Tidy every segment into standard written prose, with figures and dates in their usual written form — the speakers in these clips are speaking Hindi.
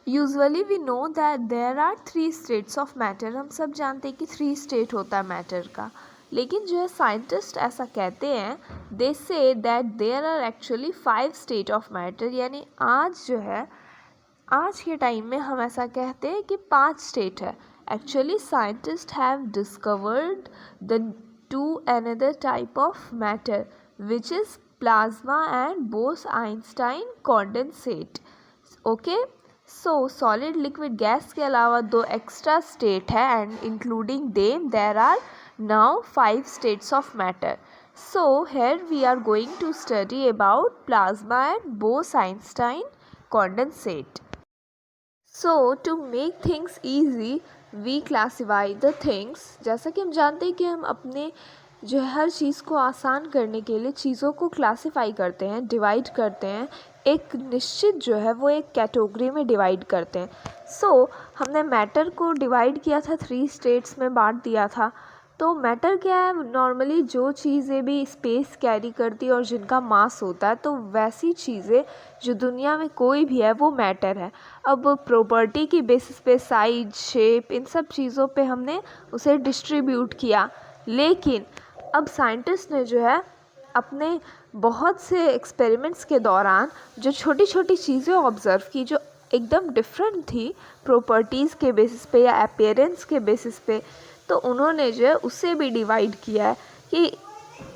Usually we know that there are 3 states of matter. हम सब जानते हैं कि 3 स्टेट होता है मैटर का, लेकिन जो है साइंटिस्ट ऐसा कहते हैं, they say that there are actually 5 state of matter. यानी आज जो है, आज के टाइम में हम ऐसा कहते हैं कि 5 स्टेट है। Actually scientist have discovered the two another type of matter which is plasma and Bose Einstein condensate. Okay, so solid liquid gas के अलावा 2 एक्स्ट्रा स्टेट है and including them there are now 5 states of matter. So here we are going to study about plasma and Bose-Einstein condensate. So to make things easy we classify the things. जैसा कि हम जानते हैं कि हम अपने जो है हर चीज़ को आसान करने के लिए चीज़ों को क्लासीफाई करते हैं, डिवाइड करते हैं, एक निश्चित जो है वो एक कैटेगरी में डिवाइड करते हैं. सो हमने मैटर को डिवाइड किया था 3 स्टेट्स में बांट दिया था. तो मैटर क्या है? नॉर्मली जो चीज़ें भी स्पेस कैरी करती है और जिनका मास होता है, तो वैसी चीज़ें जो दुनिया में कोई भी है वो मैटर है. अब प्रॉपर्टी की बेसिस पे, साइज, शेप, इन सब चीज़ों पे हमने उसे डिस्ट्रीब्यूट किया. लेकिन अब साइंटिस्ट ने जो है अपने बहुत से एक्सपेरिमेंट्स के दौरान जो छोटी छोटी चीज़ें ऑब्ज़र्व की जो एकदम डिफरेंट थी प्रॉपर्टीज़ के बेसिस पे या अपीयरेंस के बेसिस पे, तो उन्होंने जो है उसे भी डिवाइड किया है कि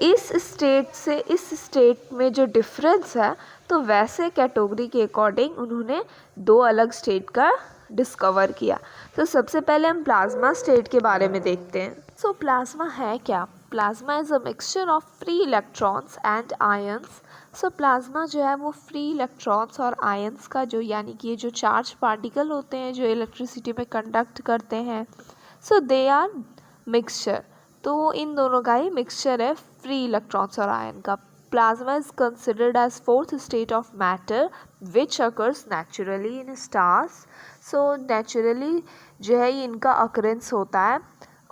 इस स्टेट से इस स्टेट में जो डिफरेंस है, तो वैसे कैटेगरी के अकॉर्डिंग उन्होंने 2 अलग स्टेट का डिस्कवर किया. तो सबसे पहले हम प्लाज्मा स्टेट के बारे में देखते हैं. सो प्लाज्मा है क्या? Plasma is a mixture of free electrons and ions. So plasma जो है वो फ्री इलेक्ट्रॉन्स और आयंस का जो, यानी कि ये जो चार्ज पार्टिकल होते हैं जो इलेक्ट्रिसिटी में कंडक्ट करते हैं, सो दे आर मिक्सचर. तो इन दोनों का ही मिक्सचर है फ्री इलेक्ट्रॉन्स और आयन का. Plasma is considered as 4th state of matter which occurs naturally in stars. So naturally जो है ये इनका अकरेंस होता है,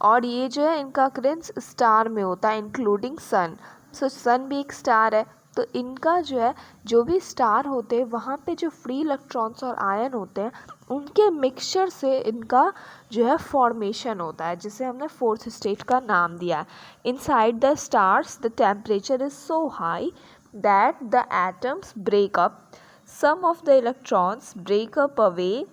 और ये जो है इनका अकरेंस स्टार में होता है इंक्लूडिंग सन. सो सन भी एक स्टार है. तो इनका जो है, जो भी स्टार होते हैं वहाँ पे जो फ्री इलेक्ट्रॉन्स और आयन होते हैं उनके मिक्सचर से इनका जो है फॉर्मेशन होता है, जिसे हमने 4th स्टेट का नाम दिया है. Inside the stars the temperature is so high that the atoms break up. Some of the electrons break up away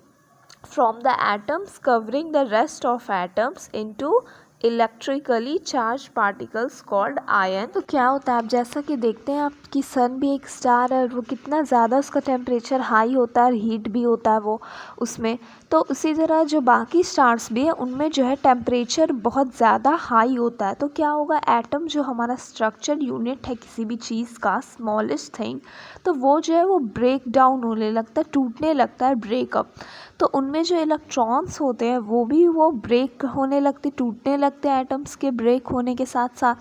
from the atoms covering the rest of atoms into electrically charge particles called ion. तो क्या होता है, आप जैसा कि देखते हैं आप कि सन भी एक स्टार है और वो कितना ज़्यादा उसका टेम्परेचर हाई होता है और हीट भी होता है वो उसमें. तो उसी तरह जो बाकी स्टार्स भी है उनमें जो है टेम्परेचर बहुत ज़्यादा हाई होता है. तो क्या होगा, एटम जो हमारा स्ट्रक्चर यूनिट है किसी भी चीज़ का, स्मॉलेस्ट थिंग, तो वो जो है वो ब्रेक डाउन होने लगता है, टूटने लगता है, ब्रेकअप. तो उनमें जो इलेक्ट्रॉन्स होते हैं वो भी वो ब्रेक होने लगते, टूटने लगते हैं एटम्स के ब्रेक होने के साथ साथ.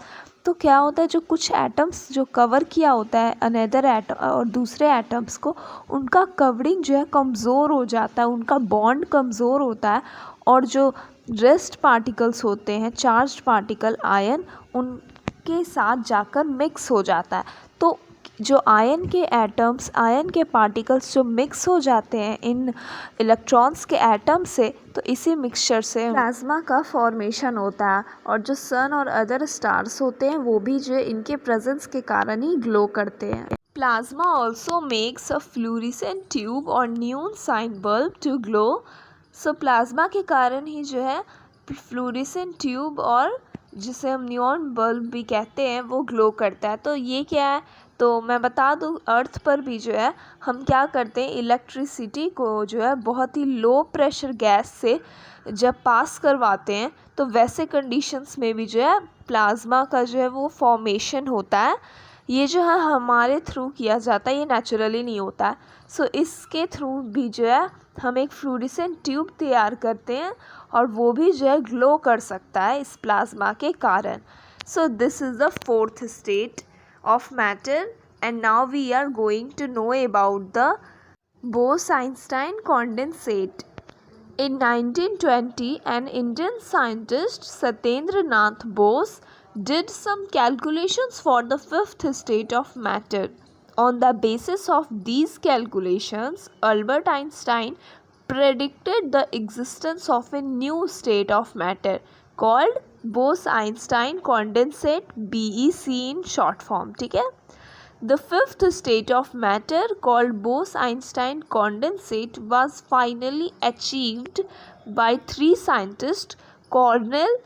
तो क्या होता है, जो कुछ एटम्स जो कवर किया होता है अनदर एटम और दूसरे एटम्स को, उनका कवरिंग जो है कमज़ोर हो जाता है, उनका बॉन्ड कमज़ोर होता है, और जो रेस्ट पार्टिकल्स होते हैं, चार्ज्ड पार्टिकल आयन, उनके साथ जाकर मिक्स हो जाता है. तो जो आयन के एटम्स, आयन के पार्टिकल्स जो मिक्स हो जाते हैं इन इलेक्ट्रॉन्स के एटम से, तो इसी मिक्सचर से प्लाज्मा का फॉर्मेशन होता है. और जो सन और अदर स्टार्स होते हैं वो भी जो इनके प्रेजेंस के कारण ही ग्लो करते हैं. Plasma also makes a fluorescent tube और neon sign bulb to glow. So plasma के कारण ही जो है फ्लूरिसेंट ट्यूब और जिसे हम न्यून बल्ब भी कहते हैं वो ग्लो करता है. तो ये क्या है, तो मैं बता दूँ, अर्थ पर भी जो है हम क्या करते हैं, इलेक्ट्रिसिटी को जो है बहुत ही लो प्रेशर गैस से जब पास करवाते हैं, तो वैसे कंडीशंस में भी जो है प्लाज्मा का जो है वो फॉर्मेशन होता है. ये जो है हमारे थ्रू किया जाता है, ये नेचुरली नहीं होता है. सो इसके थ्रू भी जो है हम एक फ्लूरिसेंट ट्यूब तैयार करते हैं और वो भी जो है ग्लो कर सकता है इस प्लाज्मा के कारण. So this is the 4th state of matter, and now we are going to know about the Bose-Einstein condensate. In 1920, an Indian scientist Satyendra Nath Bose did some calculations for the 5th state of matter. On the basis of these calculations, Albert Einstein predicted the existence of a new state of matter called Bose-Einstein condensate, BEC in short form. ठीक है. The fifth state of matter called Bose-Einstein condensate was finally achieved by three scientists, Cornell,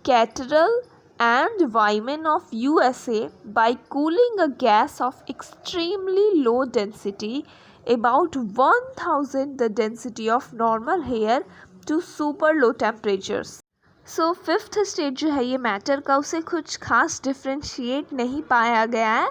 Catterall and Wyman of USA, by cooling a gas of extremely low density, about 1000 the density of normal air, to super low temperatures. So fifth state जो है ये मैटर का, उसे कुछ खास डिफ्रेंशिएट नहीं पाया गया है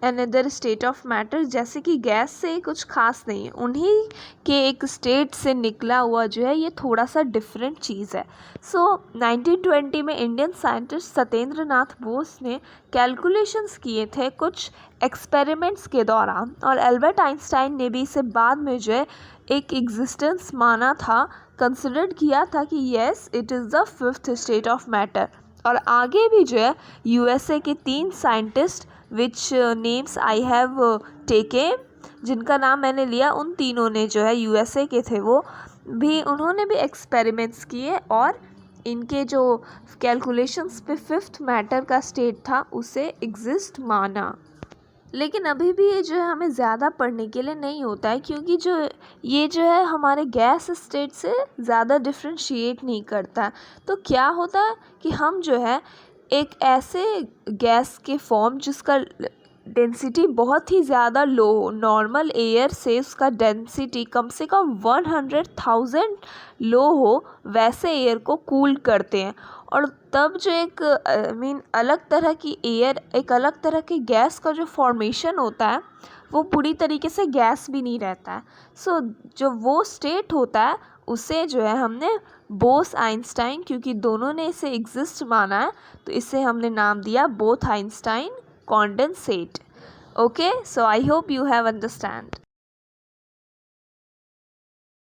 अनदर स्टेट ऑफ मैटर, जैसे कि गैस से कुछ खास नहीं है, उन्हीं के एक स्टेट से निकला हुआ जो है ये थोड़ा सा डिफरेंट चीज़ है. सो 1920 में इंडियन साइंटिस्ट सत्येंद्र नाथ बोस ने कैलकुलेशंस किए थे कुछ एक्सपेरिमेंट्स के दौरान, और एल्बर्ट आइंस्टाइन ने भी इसे बाद में जो है एक एग्जिस्टेंस माना था, कंसिडर्ड किया था कि yes it is the fifth state of matter. और आगे भी जो है यूएसए के 3 scientist which names I have taken, जिनका नाम मैंने लिया, उन तीनों ने जो है यूएसए के थे, वो भी उन्होंने भी एक्सपेरिमेंट्स किए और इनके जो कैलकुलेशंस पे फिफ्थ मैटर का स्टेट था उसे एग्जिस्ट माना. लेकिन अभी भी ये जो है हमें ज़्यादा पढ़ने के लिए नहीं होता है, क्योंकि ये जो है हमारे गैस स्टेट से ज़्यादा डिफ्रेंशिएट नहीं करता. तो क्या होता है कि हम जो है एक ऐसे गैस के फॉर्म जिसका डेंसिटी बहुत ही ज़्यादा लो हो, नॉर्मल एयर से उसका डेंसिटी कम से कम 100,000 लो हो, वैसे एयर को कूल करते हैं. और तब जो एक अलग तरह की एयर, एक अलग तरह के गैस का जो फॉर्मेशन होता है वो पूरी तरीके से गैस भी नहीं रहता है. सो जो वो स्टेट होता है उसे जो है हमने बोस आइंस्टाइन, क्योंकि दोनों ने इसे एग्जिस्ट माना है तो इसे हमने नाम दिया both Einstein condensate. Okay, so I hope you have understand.